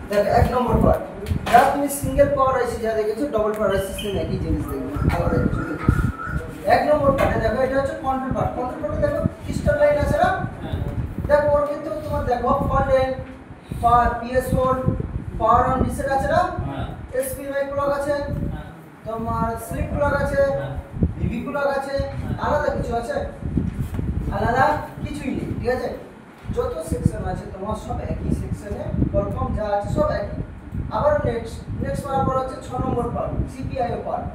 দেখো 1 নম্বর পার্ট যা তুমি সিঙ্গেল পাওয়ার আইসি যা দেখেছো ডবল পাওয়ার আইসি সেম একই জিনিস দেখবে আলাদা কিছু নেই। 1 নম্বর পার্টে দেখো এটা হচ্ছে কন্ট্রোল পার্ট। কন্ট্রোল পার্টে দেখো ক্রিস্টাল লাইন আছে না? দেখো ওর কিন্তু তোমার দেখো fault line power PS4 power on reset আছে না? SPI ক্লক আছে, তোমার স্লিপ ক্লক আছে, ভিভি ক্লক আছে, আলাদা কিছু আছে? আলাদা কিছুই নেই, ঠিক আছে? যত সেকশন আছে তোমার সব একই সেকশনে পারফর্ম যা আছে সব একই। আবার নেক্সট মার্কার হচ্ছে 6 নম্বর পার্ট সিপিআইও পার্ট।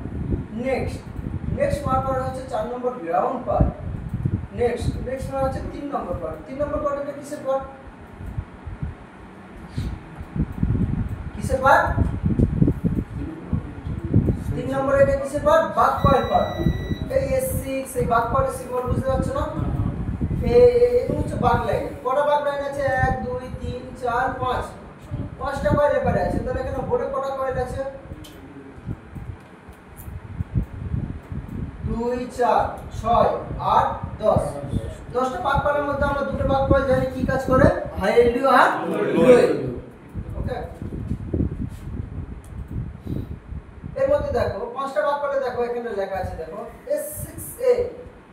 নেক্সট মার্কার হচ্ছে 4 নম্বর গ্রাউন্ড পার্ট। নেক্সট মার্কার হচ্ছে 3 নম্বর পার্ট। 3 নম্বর পার্ট এটা কিসের পার্ট? কিসের পার্ট? 3 নম্বরে এটা কিসের পার্ট? বাক কয়েল পার্ট। এই S6 এই বাক কয়েলের সিম্বল বুঝতে পারছো না? এগুলো হচ্ছে বাক লাইন। কটা বাক লাইন আছে? 1 2 3 4 5 5টা কয়েল এবারে আছে। তাহলে এখানে বোর্ডে কটা কয়েল আছে? 2 4 6 8 10 10টা বাক কয়েলের মধ্যে আমরা দুটো বাক কয়েল জানি কি কাজ করে? হাই এলডিও আর লো এলডিও। ওকে, এর মধ্যে দেখো 5টা বাক কয়েলে দেখো এখানে লেখা আছে দেখো S6A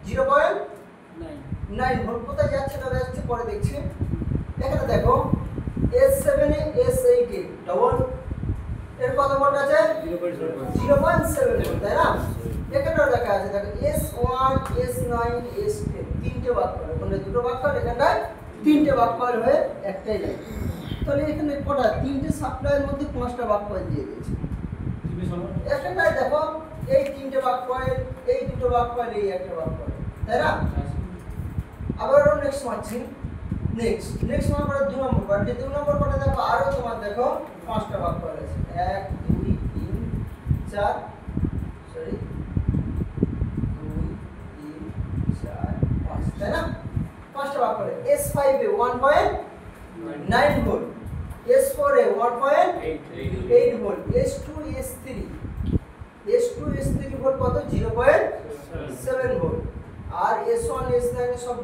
0.9 ভোল্ট। কোথায় যাচ্ছে না যাচ্ছে পরে দেখছি। এখানে দেখো S7A S8A ডবল এর কত ভোল্ট আছে? 0.7 ভোল্ট, তাই না? এখানেও লেখা আছে দেখো S1 S9 S10 তিনটে বাক কয়েল। ওখানে দুটো বাক কয়েল, এখানটায় তিনটে বাক কয়েল হয়ে একটাই লাইন। তাহলে এখানে কটা? তিনটে সাপ্লাইয়ের মধ্যে 5টা বাক কয়েল দিয়ে দিয়েছে। এখানটায় দেখো এই তিনটে বাক কয়েল, এই দুটো বাক কয়েল, এই একটা বাক কয়েল, তাই না? আবার নেক্সট মারছি। নেক্সট মার পরে 2 নম্বর পার্ট। 2 নম্বর পার্টে দেখো আরো তোমার দেখো 5টা বাক কয়েল আছে। 1 2 3 4 সরি 2 3 4 5, তাই না? 5টা বাক coil. S5A 1.9 volt, S4A 1.8 volt, S2 S3 volt কত? 0.7 ভোল্ট। আর S1 S9 সব